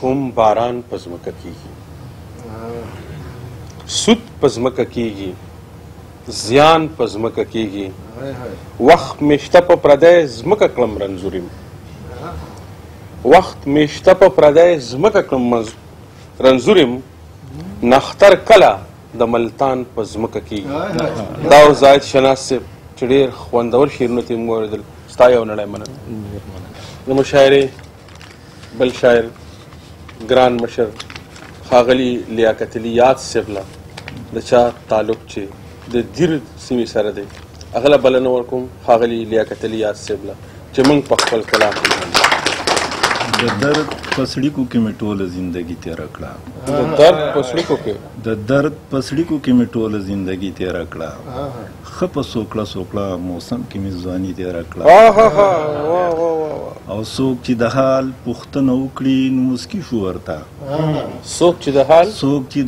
هم باران په ځمکه کیږي، سود په ځمکه کیږي، زیان په ځمکه کیږي، وخت میشته په پردی ځمکه کړم رنځوریم، وخت میشته په پردی ځمکه کړم رنځوریم، نختر کله د ملتان په ځمکه کیږي. دا و زاهد شناس صاحب چې ډېر خوندور شعرونه ترې مو واورېدل، ستا یو نړۍ مننه. د مشاعرې بل شاعر ګران مشر ښاغلي لیاقت علي یاد صاحب له د چا تعلق چې د دیر سیمې سره دی، هغه له بلنه ورکوم ښاغلي لیاقت علي یاد صاحب له چې موږ په خپل کلام کې د درد په سړیکو کې مې ټوله زندګي تېره کړه، د درد په سړیکو کې د درد په سړیکو کې مې ټوله زندګي تېره کړه، ښه په سوکړه سوکړه موسم کې مې ځواني تېره کړه، او څوک چې د حال پوښتنه وکړي نو مسکي شو ورته، څوک چې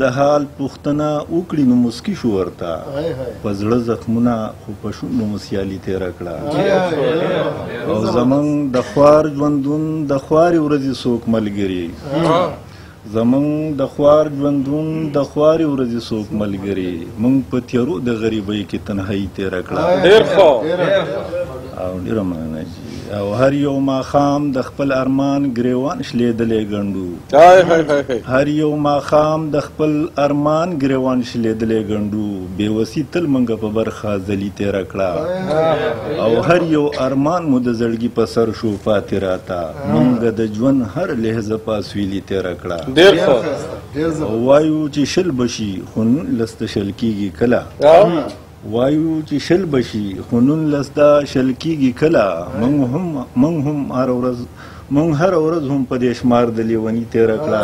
د حال پوښتنه وکړي نو مسکي شو ورته، په زړه زخمونه خو په شونډو مو سیالي تېره کړه، او زمونږ د خوار ژوندون د خوارې ورځې څوک ملګري، زمونږ د خوار ژوندون د خوارې ورځې څوک ملګري، موږ په تیارو د غریبۍ کې تنهایي تېره کړه. او ډېره مننه جي. او هر یو ماښام د خپل ارمان ګریوان شلېدلی ګڼډو، هر یو ماښام د خپل ارمان ګریوان شلېدلی ګڼډو، بېوسي تل موږ په برخه ځلي تېره کړه، او هر یو ارمان مو د زړګي په سر شو پاتې راته، موږ د ژوند هر لحظه په اسویلي تېره کړه، او وایو چې شل بشي خو 19 ته شل کېږي کله، وایو چې شل بشي خو 19 ته شل کېږي کله، موږ هره ورځ هم په دې شمار د لیوني تېره کړه،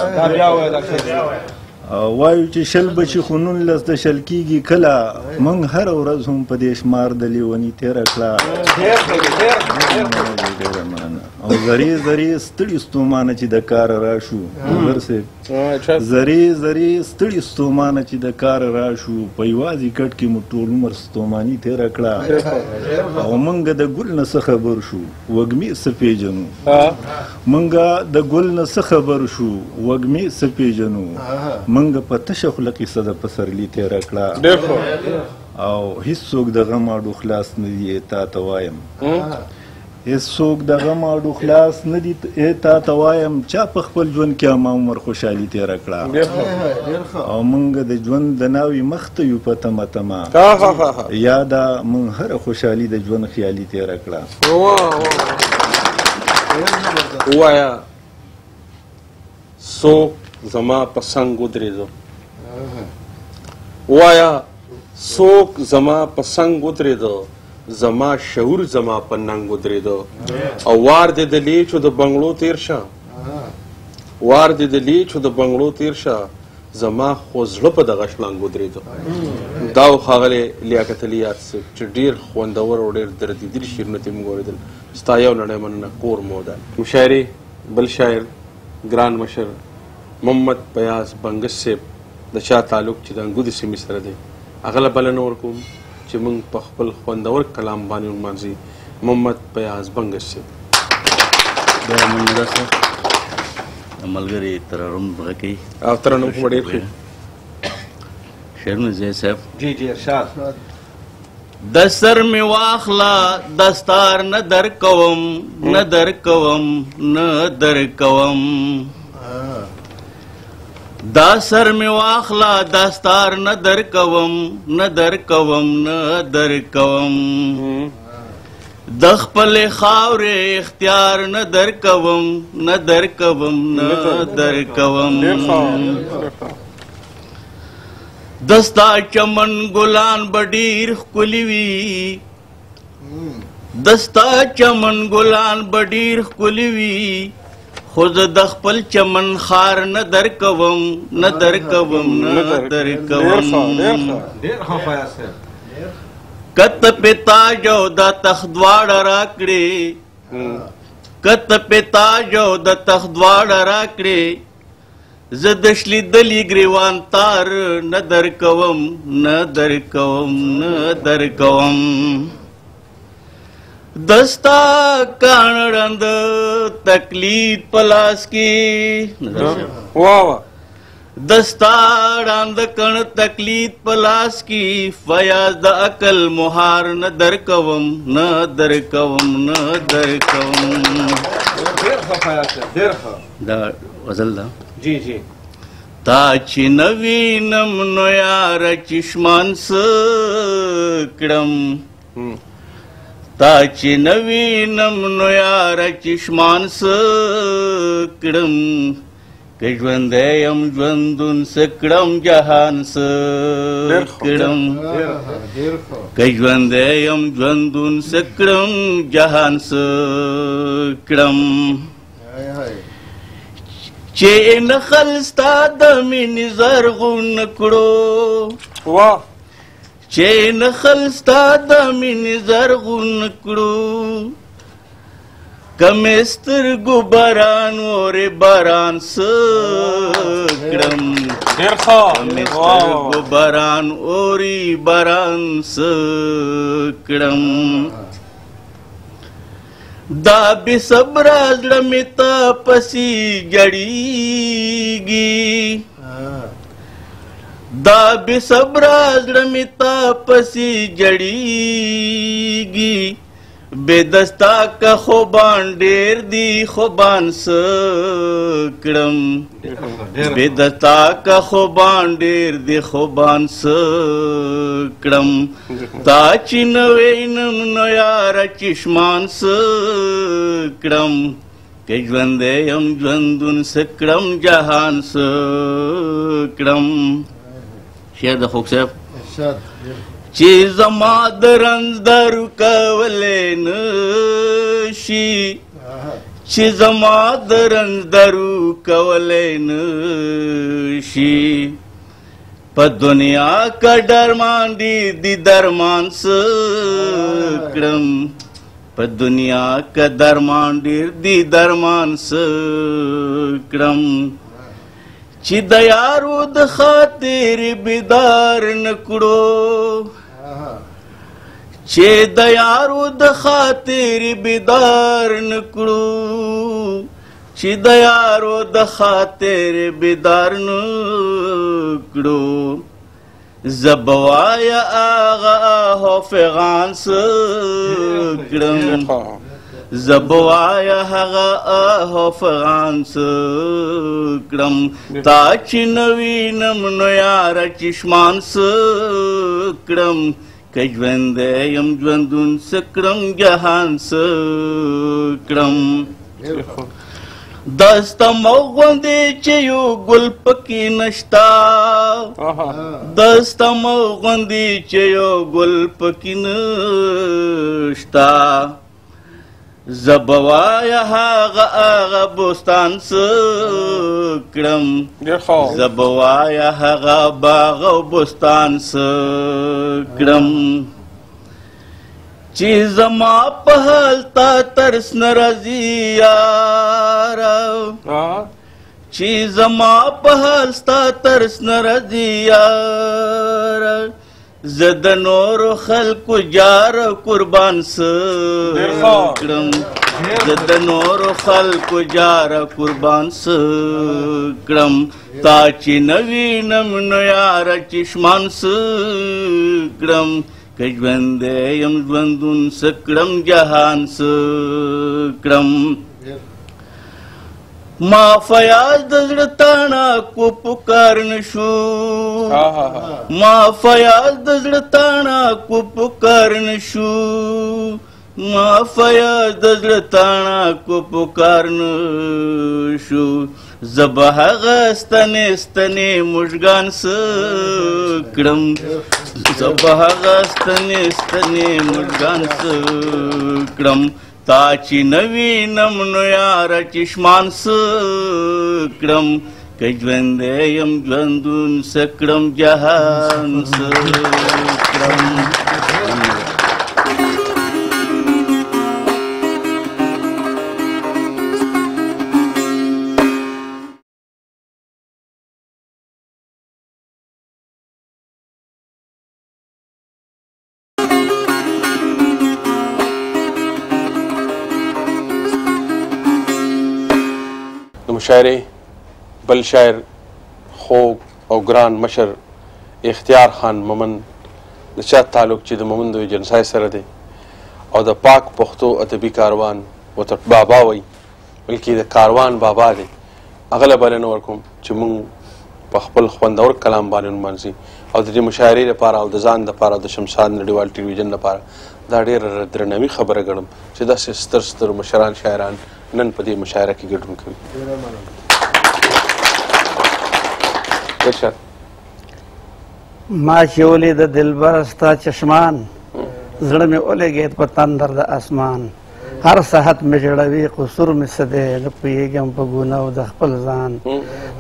وایو چې شل بشي خو 19 ته شل کېږي کله، موږ هره ورځ هم په دې شمار د لیوني تېره کړه. او زری زری ستړي ستومانه چې د کار راشو، زری زری ستړي ستومانه چې د کار راشو، په یوازې کټ کې مو ټول عمر ستوماني تېره کړه، او موږ د ګل نه څه خبر شو وږمې څه پېژنو، موږ د ګل نه څه خبر شو وږمې څه پېژنو، موږ په تشه خوله قصه د پسرلي تېره کړه، او هېڅوک د غم اډو خلاص نه دي تا ته وایم، هېڅوک د غم اډو خلاص نه دي تا ته وایم، چا په خپل ژوند کې همه عمر خوشحالي تېره کړه، او موږ د ژوند د ناوې مخ ته یو په تمه تمه، یاده موږ هره خوشحالي د ژوند خیالي تېره کړه. ووایه څوک زما په څنګ ودرېدو، ووایه څوک زما په څنګ ودرېدو، زما شعور زما په ننګ ودرېدو، او وار دې د لیچو د بنګړو تېر شه، وار دې د لیچو د بنګړو تېر شه، زما خو زړه په دغه شلنګ ودرېدو. دا و ښاغلی لیاقت علي یاد صاحب چې ډېر خوندور او ډېر دردیدلي شعرونه ترې موږ اورېدل، ستا یو نړۍ مننه کور مو ده. مشاعرې بل شاعر ګران مشر محمد پیاز بنګس صاحب د چا تعلق چې د انګودې سیمې سره دی، هغه له بلنه ورکوم چې موږ په خپل خوندور کلام باندې ونمانځي. محمد پیاز بنګس صاحب. ډېره مننه صاحب، ملګري ترنم غږ کوي او ترنم خو ډېر ښه شعرونه ځای صاحب. جی جی ارشاد. د سر مې واخله دستار نه درکوم، نه درکوم، نه درکوم، دا سر مې واخله دستار نه درکوم، نه درکوم، نه درکوم، د خپلې خاورې اختیار نه درکوم، نه درکوم، نه درکوم، دستا چمن ګلان به ډېر ښکلي وي، دستا چمن ګلان به ډېر ښکلي وي، خو زه د خپل چمن خار نه درکوم، نه درکوم، نه درکوم، کته پې تاج او د تخت دواړه راکړې، کته پې تاج او د تخت دواړه راکړې، زه د شلیدلي ګریوان تار نه درکوم، نه درکوم، نه درکوم، दस्ता कानड़ंद तकलीद पलास की वाह वाह दस्ता डांद कण तकलीद पलास की फयाज द अकल मुहार न दर कवम न दर कवम न दर कवम दा वजल दा जी जी ताची नवीनम नोयार चिष्मांस कडम ताची नवीनम नोयार चिष्मांस कडम कज्वंदेयम ज्वंदुन सकड़म जहान सकड़म कज्वंदेयम ज्वंदुन सकड़म जहान सकड़म चेन खलस्ता दमिन जरगुन कड़ो वाह चेन खलस्ता दमिन जरगुन कड़ो कमेस्तर गुबरान और बरान सकड़म कमेस्तर गुबरान और बरान सकड़म दाबी सबराजमिता पसी जड़ीगी दाबी सबराजमिता पसी जड़ीगी बेदस्ता का खोबान डेर दी खोबान सकड़म बेदस्ता का खोबान डेर दी खोबान सकड़म ताची नवेनम नयार चिष्मान सकड़म कज्वंदेयम ज्वंदुन सकड़म जहान सकड़म शेर द खोक साहब चीज मादरंज दरु कवलेन शी चीज मादरंज दरु कवलेन शी प दुनिया का डरमान दी दरमान सकड़म प दुनिया का दरमान दी दरमान सकड़म चिदयारुद खातिर बिदार नकड़ो चिदयारुद खातिर बिदार नकड़ो चिदयारुद खातिर बिदार नकड़ो जबवाया आगा हो फगान सकड़म जबवाया हगा आहो फगान सकड़म ताची नवीनम नयार चिष्मान सकड़म कज्वंदेयम ज्वंदुन सकड़म जहान सकड़म दस्तमौगंदे चयो गुलपकी नश्ता दस्तमौगंदे चयो गुलपकी नश्ता जबवाया हागा आगा बुस्तान सकड़म जबवाया हागा बाग बुस्तान सकड़म चीज मा पहलता तरस न रजियारा चीज मा पहलता तरस न रजियारा जदनोर खल्क जार कुर्बान सकड़म जदनोर खल्क जार कुर्बान सकड़म ताची नवीनम नयार चिष्मान सकड़म कज्वंदेयम ज्वंदुन सकड़म जहान सकड़म मा फयाज दजड़ताना को पुकारन शू मा फयाज दजड़ताना को पुकारन शू मा फयाज दजड़ताना को पुकारन शू जबह गस्तने स्तने मुजगान सकड़म जबह गस्तने स्तने मुजगान सकड़म ताची नवीनम नयार चिष्मान सकड़म कज्वंदेयम ज्वंदुन सकड़म जहान सकड़म مشاعرې بل شاعر خوږ او ګران مشر اختیار خان مومن د چا تعلق چې د مومند جنسای سره دی او د پاک پښتو ادبي کاروان ورته بابا وایي بلکې د کاروان بابا دی هغه له بلنه ورکوم چې موږ په خپل خوندور کلام باندې ونمانځي او د دې مشاعرې لپاره او د ځان لپاره او د شمشاد نړیوال ټلویزیون لپاره دا ډېره درنوي خبره ګڼم چې داسې ستر ستر مشران شاعران نن په دې مشاعره کې ګډون کوي. ما چې ولید دلبر ستا چشمان زړه مې ولګېد په تندر د اسمان هر صحت مې جوړوي قصور مې څه دی نه پوهېږم په ګناو د خپل ځان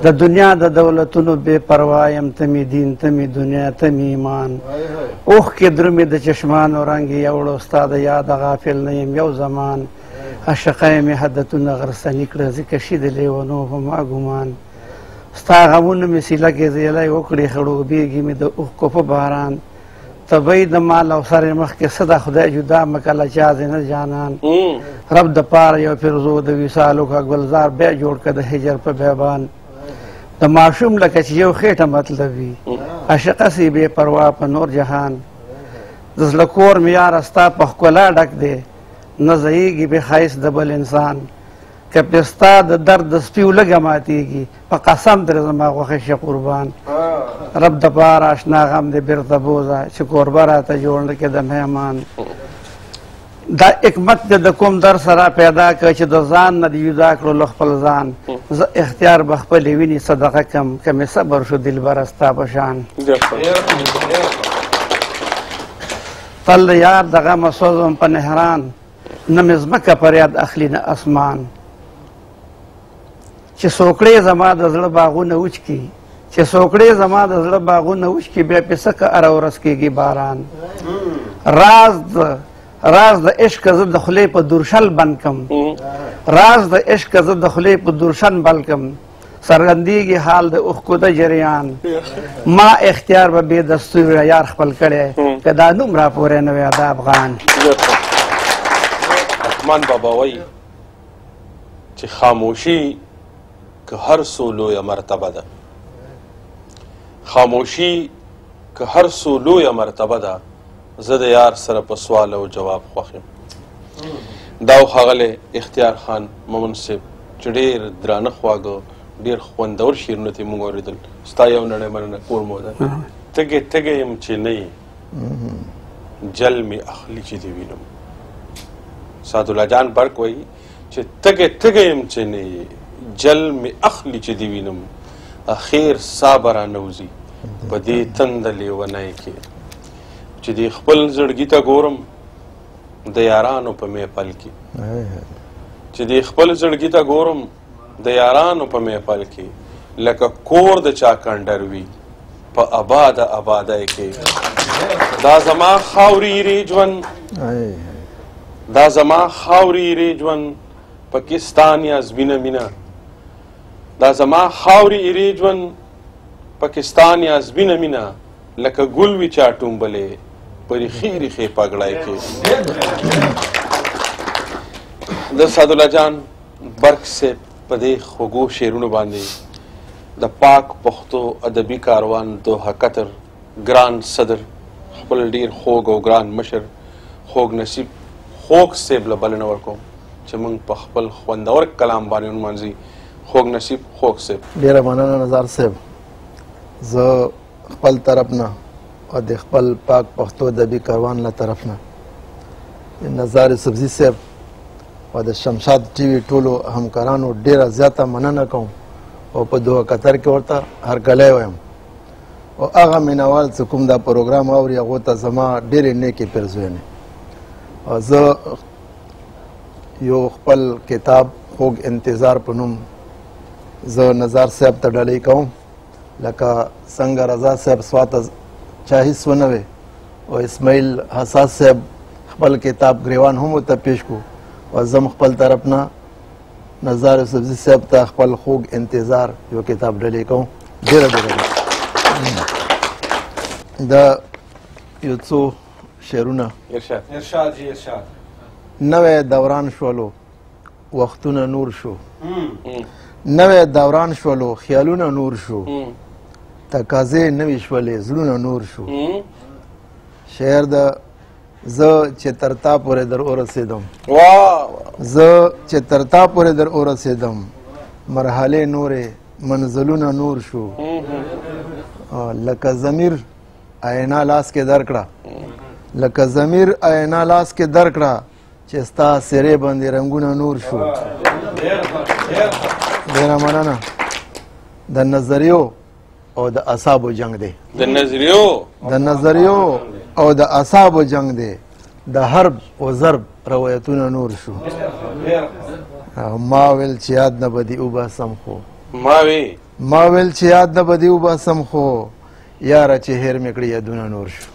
د دنیا د دولتونو بې پروا یم ته مې دین ته مې دنیا ته مې ایمان اوښکې درومې د چشمانو رنګ یې یوړو ستا د یاده غافل نه یم یو زمان عاشقه مې حدتونه غرسني کړه ځکه شي د لیونو په ما ګمان ستا غمونه مې سیله کې زیلی وکړې خړوبېږي مې د اوښکو په باران طبی د مال او سر مخکې څه د خدای جدا مه کله چا ځې نه جانان رب د پاره یو فیروزو د وصال وکړه ګلزار بیا جوړ کړه د هجر په بیابان د ماشوم لکه چې یو خېټه مطلب وي عاشقه سي بې پروا په نور جهان د زړه کور مې یاره ستا په ښکلا ډک دی نه ځایږي بې ښایست د بل انسان که پې ستا د درد د سپیو لږه ماتېږي په قسم ترې زما غوښې شي قربان رب د پاره اشنا غم دې بیرته بوځه چې کوربه راته جوړ نه کړې د مهمان دا حکمت دې د کوم در سره پیدا کړه چې د ځان نه دې جدا کړو له خپل ځان زه اختیار به خپلې وینې صدقه کم که مې صبر شو دلبره ستا په شان تل د یار د غمه سوځم په نهران نه مې ځمکه پر یاد اخلي نه اسمان چې څوکړې زما د زړه باغونه وچکي چې څوکړې زما د زړه باغونه وچکي بیا پې څه که هره ورځ کېږي باران راز د عشق زه د خولې په دورشل بند کم راز د عشق زه د خولې په دورشن بل کم څرګندېږي حال د اوښکو د جریان ما اختیار به بې دستوره یار خپل کړی که دا نوم راپورې نه وی د افغان رحمان بابا وایي چې خاموشي که هر څو لویه مرتبه ده خاموشي که هر څو لویه مرتبه ده زه د یار سره په سوال او جواب خوښ یم دا و ښاغلی اختیار خان مومن صاحب چې ډېر درانه خواږه ډېر خوندور شعرونه ترې موږ اورېدل ستا یو نړۍ مننه کور مو ده تږی تږی یم چې نه یې جل مې اخلي چې دې وینم سعدالله جان برق وایي چې تږی تږی یم چې نه یې جل مې اخلي چې دې وینم اخیر سا به رانوځي په دې تنده لیونی کې چې دې خپل زړګي ته ګورم د یارانو په محفل کې چې دې خپل زړګي ته ګورم د یارانو په محفل کې لکه کور د چا کنډر وي په آباده آبادی کې دا زما خاورې ری ژوند دا زما خاورې ری ژوند پاکستان یا زمینه مینه دا زما خاورې ری ژوند پاکستان یا زمینه مینه لکه ګل وي چا ټومبلې په ریښې ریښې پګړی کې د سعدالله جان برق صاحب په دې خوږو شعرونو باندې د پاک پښتو ادبي کاروان دوحه قطر ګران صدر خپل ډېر خوږ او ګران مشر خوږ نصیب خوږ صاحب له بلنه ورکوم چې موږ په خپل خوندور کلام باندې ونمانځي خوږ نصیب خوږ صاحب ډېره مننه نظار صاحب زه خپل طرف نه او د خپل پاک پښتو ادبي کاروان له طرف نه نظار سبزي صاحب او د شمشاد ټي وي ټولو همکارانو ډېره زیاته مننه کوم او په دوحه قطر کې ورته هرکلی وایم او هغه مینوال چې کوم دا پروګرام اوري هغو ته زما ډېرې نیکې پیرزوینې او زه یو خپل کتاب خوږ انتظار په نوم زه نظار صاحب ته ډالۍ کوم لکه څنګه رضا صاحب سواته چا هیڅ ونه وی او اسماعیل حساس صاحب خپل کتاب ګریوان هم ورته پیش کو او زم خپل طرف نه نظار سبزي صاحب ته خپل خوږ انتظار یو کتاب ډالۍ کوم ډېره ډېره دا یو څو شعرونه ارشاد جی ارشاد نوی دوران شولو وختونه نور شو نوې دوران شولو خیالونه نور شو تقاضې نوې شولې زړونه نور شو شعر د زه چې تر تا پورې در ورسېدم زه چې تر تا پورې در ورسېدم مرحلې نورې منزلونه نور شو لکه ضمیر آینا لاس کې درکړه لکه ضمیر آینا لاس کې درکړه چې ستا سرې باندې رنګونه نور شو ډېره مننه د نظریو او د اعصابو جنگ دی د نظریو او د اعصابو جنگ دی د حرب او ضرب روایتونه نور شو ما ویل چې یاد نه بدي وباسم خو ما ویل چې یاد نه بدي وباسم خو یاره چې هیر مې کړي یادونه نور شو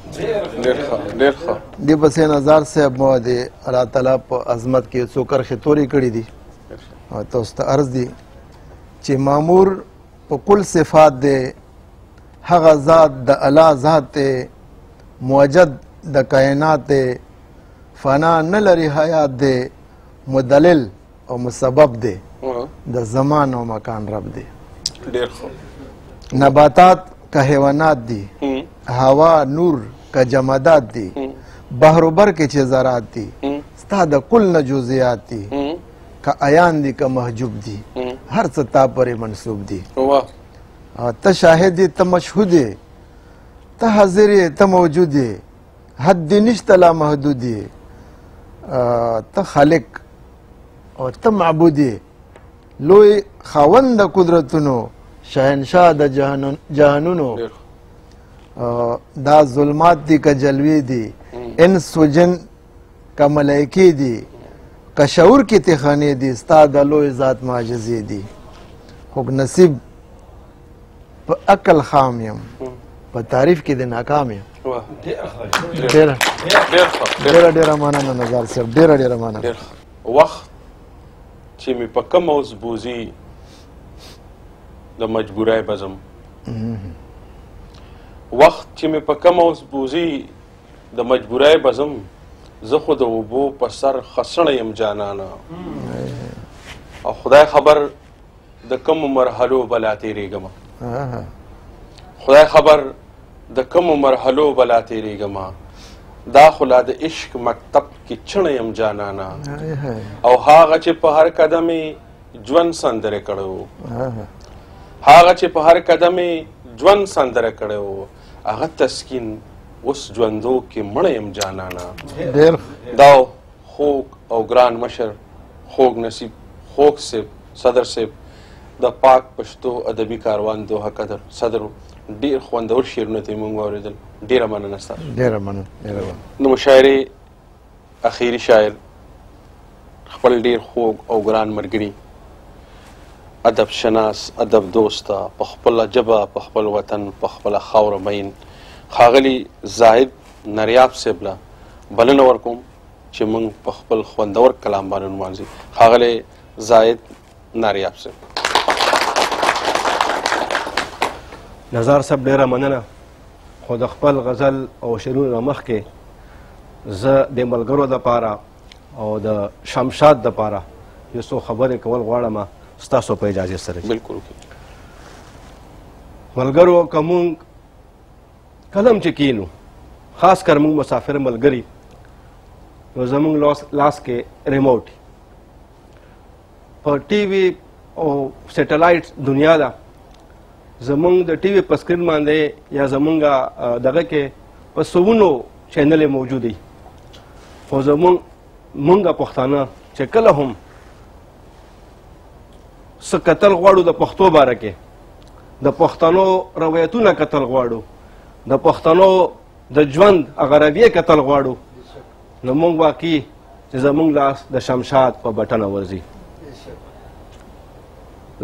دې پسې نظر صاحب مو د الله تعالی په عظمت کې څو کرښې تورې کړي دي او تاسو ته عرض دي چې مامور په کل صفات دی هغه ذات د الله ذات دی موجد د کائنات دی فنا نه لري حیات دی مدلل او مسبب دی د زمان او مکان رب دی نباتات که حیوانات دی هوا نور که جمادات دی بحر و بر کې چې ذرات دی ستا د کل نه جزئیات دی که عیان دی که محجوب دی هر څه تا پورې منسوب دی ته شاهد دی ته مشهود دی ته حاضر یې ته موجود یې حد دی نشته لا محدود یې ته خالق او ته معبود یې لوی خاوند د قدرتونو شهنشاه د جهانونو دا ظلمات دی که جلوی دی انس و جن که ملائکی دی که شعور کی تخانی دی ستا د لوی ذات معجزې دی خو نصیب په عقل خام یم په تعریف کې د ناکام یم ډېره مننه نظر صاحب ډېره مننه وخت چې مې په کم اوس بوزي د مجبورۍ بزم وخت چې مې په کم اوس بوزي د مجبورۍ بزم زه خو د اوبو په سر خسڼه یم جانانه او خدای خبر د کومو مرحلو بلا تېرېږمه خدای خبر د کومو مرحلو بلا تېرېږمه دا خو لا د عشق مکتب کې چڼه یم جانانه او هغه چې په هر قدم یې ژوند سندره کړی و هغه چې په هر قدم یې ژوند سندره کړی و هغه تسکین اوس ژوندو کې مړه یم جانانه دا خوږ او ګران مشر خوږ نصیب خوږ صاحب صدر صاحب د پاک پښتو ادبي کاروان دوحه قدر صدر ډېر خوندور شعرونه ته موږ واورېدل ډېره مننه ستاسو ډېره مننه نو مشاعرې اخیري شاعر خپل ډېر خوږ او ګران ملګري ادب شناس ادب دوسته په خپله ژبه په خپل وطن په خپله خاوره مین ښاغلي زاهد نریاب صاحب له بلنه ورکوم چې موږ په خپل خوندور کلام باندې نمانځي ښاغلی زاهد نریاب صاحب نظار صاحب ډېره مننه خو د خپل غزل او شعرونو مخکې زه د ملګرو دپاره او د شمشاد دپاره یو څو خبرې کول غواړم ستاسو په اجازې سره بالکل ملګرو که مونږ کلم چې کینو خاص کر مونږ مسافر ملګري نو زمونږ لاس کې ریموټ په ټي وي او سیټلایټ دنیا ده زمونږ د ټي وي په سکرین باندې یا زمونږ دغه کې په سوونو چینلې موجود دي خو مونږ پښتانه چې کله هم څه کتل غواړو د پښتو باره کې د پښتنو روایتونه کتل غواړو د پښتنو د ژوند هغه رویې کتل غواړو نو مونږ واقعي چې زمونږ لاس د شمشاد په بټنه ورځي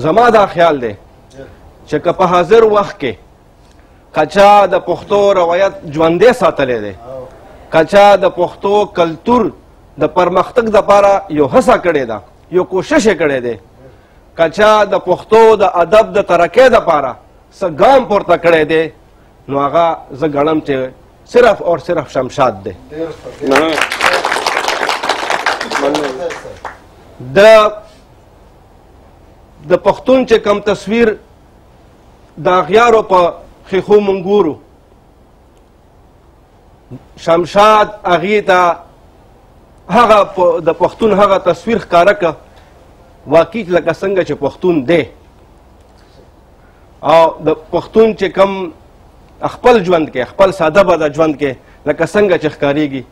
زما دا خیال دی چې که په حاضر وخت کې کچا د پښتو روایت ژوندی ساتلی دی کچا د پښتو کلتور د پرمختګ دپاره یو هڅه کړې ده یو کوشش یې کړی دی کچا د پښتو د ادب د ترقۍ دپاره څه ګام پورته کړی دی نو هغه زه ګڼم چې صرف اور صرف شمشاد دی د د پښتون چې کم تصویر د اغیارو په ښیښو مونږ ګورو شمشاد هغې ته هغه د پښتون هغه تصویر ښکاره که واقعي لکه څنګه چې پښتون دی او د پښتون چې کم خپل ژوند کې خپل ساده باده ژوند کې لکه څنګه چې ښکارېږي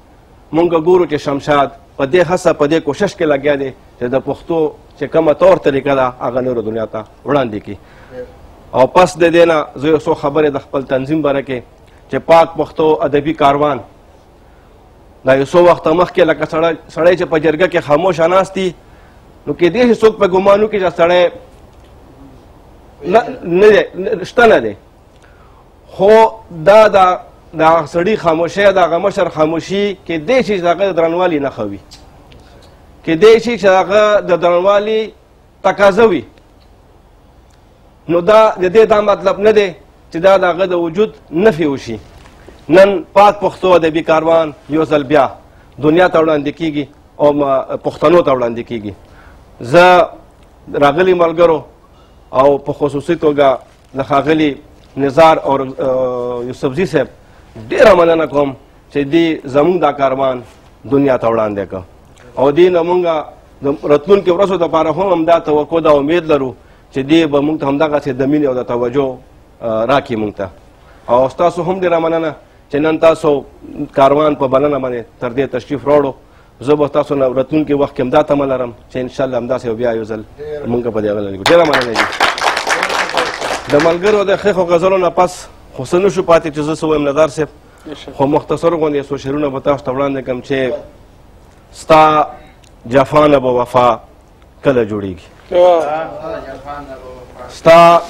مونږ ګورو چې شمشاد په دې هڅه په دې کوشش کې لګیا دی چې د پښتو چې کومه طور طریقه ده هغه نورو دنیا ته وړاندې کړي او پس د دې نه زه یو څو خبرې د خپل تنظیم باره کې چې پاک پښتو ادبي کاروان دا یو څو وخته مخکې لکه سړی چې په جرګه کې خاموشه ناست دي نو کیدای شي څوک په ګمان وکړي چې سړی نه شته نه دی خو دا د هغه سړي خاموشي د هغه مشر خاموشي کیدای شي چې د هغه د درنوالي نښه وي کیدای شي چې د هغه د درنوالي تقاضا وي نو دا د دې دا مطلب نه دی چې دا د هغه د وجود نفي وشي نن پاک پښتو ادبي کاروان یو ځل بیا دنیا ته وړاندې کیږي او پښتنو ته وړاندې کیږي زه راغلي ملګرو او په خصوصي توګه د ښاغلي نزار او یوسفزي صاحب ډېره مننه کوم چې دوی زموږ دا کاروان دنیا ته وړاندې کړ او دې نه مونږ د راتلونکو ورځو دپاره هم همدا توقع ده امید لرو چې دې به مونږ ته همدغسې د مینې او د توجه راکړي مونږ ته او ستاسو هم ډېره مننه چې نن تاسو کاروان په بلنه باندې تر دې تشریف راوړو زه به تاسو نه راتلونکي وخت کې همدا تمه لرم چې انشاءالله همداسې بیا یو ځل مونږ په دې غله لګو ډېره مننه دي د ملګرو د ښیښو غزلو نه پس خو څه نه شو پاتې چې زه څه ووایم نظار صاحب خو مختصر غوندې څو شعرونه به تاسو ته وړاندې کړم چې ستا جفا نه به وفا کله جوړېږي ستا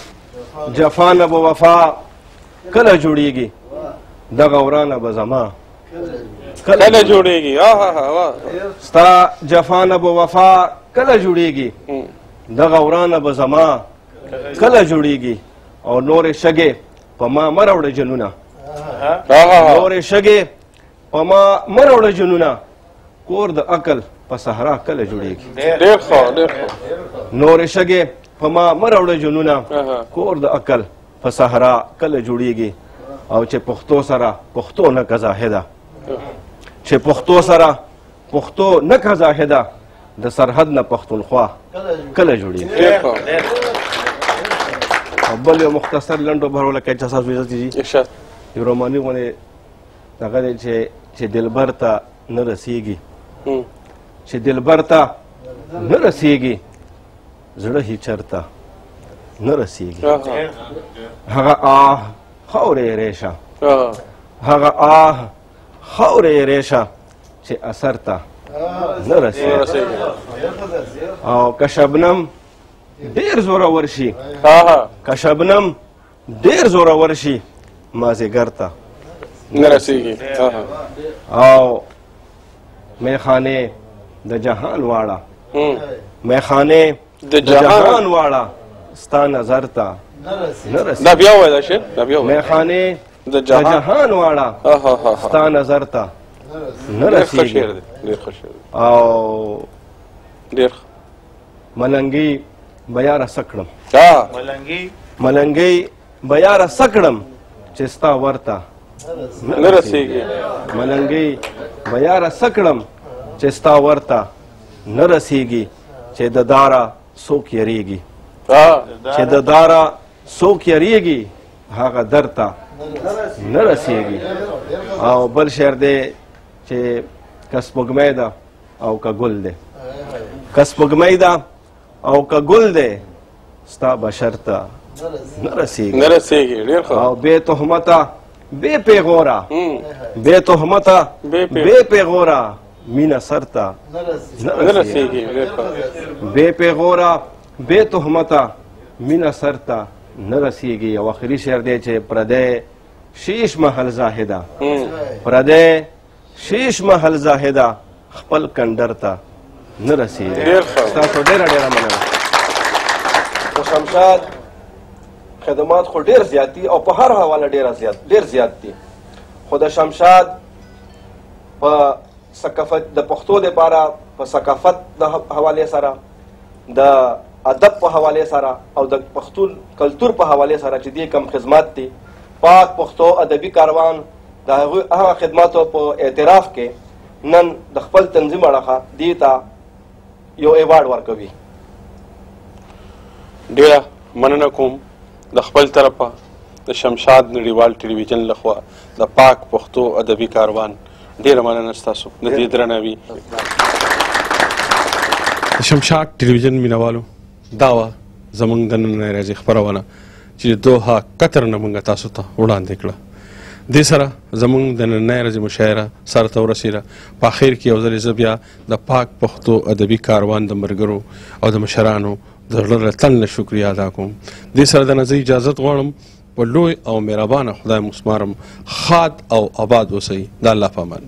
جفا نه به وفا کله جوړېږي دغه ورانه به زما کله جوړېږي ستا جفا نه به وفا کله جوړېږي دغه ورانه به زما کله جوړېږي او نورې شګې په ما مه راوړه جنونه نورې شګې په ما مه راوړه جنونه کور د عقل په صحرا کله جوړېږي نورې شګې په ما مه راوړه جنونه کور د عقل په صحرا کله جوړېږي او چې پښتو سره پښتو نه که زاهده چې پښتو سره پښتو نه که زاهده د سرحد نه پښتونخوا کله جوړېږي او بل یو مختصر لنډ وبهر لکه چې تاسو اجازه دي یو روماني غوندې دغه دی چې دلبر ته نه رسېږي چې دلبر ته نه رسېږي زړه هیڅ چرته نه رسېږي هغه آه خاورې ریشه هغه آه خاورې ریشه چې اثر ته نه رسېږي او که شبنم ډېر زورور شي که شبنم ډېر زورور شي مازدیګر ته نه رسېږي او میخانې د جهان واړه میخانې د جهان واړه ستا نظر ته نه رسېږي دا بیا ووایه دا شعر دا بیا ووایه میخانې د جهان واړه ستا نظر ته نه رسېږي او ډېر ملنګي به یاره څه کړم ملنګي به یاره څه کړم چې ستا ورته نه رسېږي ملنګي به یاره څه کړم چې ستا ورته نه رسېږي چې د داره څوک یریږي چې د داره څوک یریږي هغه در ته نه رسېږي او بل شعر دی چې که سپوږمۍ ده او که ګل دی که سپوږمۍ ده او که ګل دی ستا بشر ته نه رسېږي او بې تهمته بې پیغوره بې تهمته بې پیغوره مینه سر ته نه رسېږي بې پیغوره بې تهمته مینه سر ته نه رسېږي او آخري شعر دی چې پردی شیش محل زاهده پردی شیش محل زاهده خپل کندر ته نه رسېږي ستاسو ډېره ډېره مننه خو شمشاد خدمات خو ډېر زیات دي او په هر حواله ډېر زیات دي خو د شمشاد په ثقافت د پښتو دپاره په ثقافت د حوالې سره د ادب په حواله سره او د پښتون کلچر په حواله سره چې دې کم خدمات دي پاک پښتو ادبي کاروان د هغه خدماتو په اعتراف کې نن د خپل تنظیم اړخه دې ته یو ایوارډ ورکوي. ډیره مننه کوم د خپل طرفه د شمشاد نړیوال ټلویزیون لخوا د پاک پښتو ادبي کاروان ډیره مننه ستاسو د دې درناوي. د شمشاد ټلویزیون مینوالو دا وه زموږ د نننۍ ورځې خپرونه چې د دوحه قطر نه موږ تاسو ته وړاندې کړه. دې سره زموږ د نننۍ ورځې مشاعره سر ته ورسېده. په اخر کې یو ځل زه بیا د پاک پښتو ادبي کاروان د ملګرو او د مشرانو د زړه له تل نه شکریه ادا کوم. دې سره د نه زه اجازت غواړم. په لوی او مهربانه خدای مسمارم. ښاد او آباد اوسئ. د الله په امان.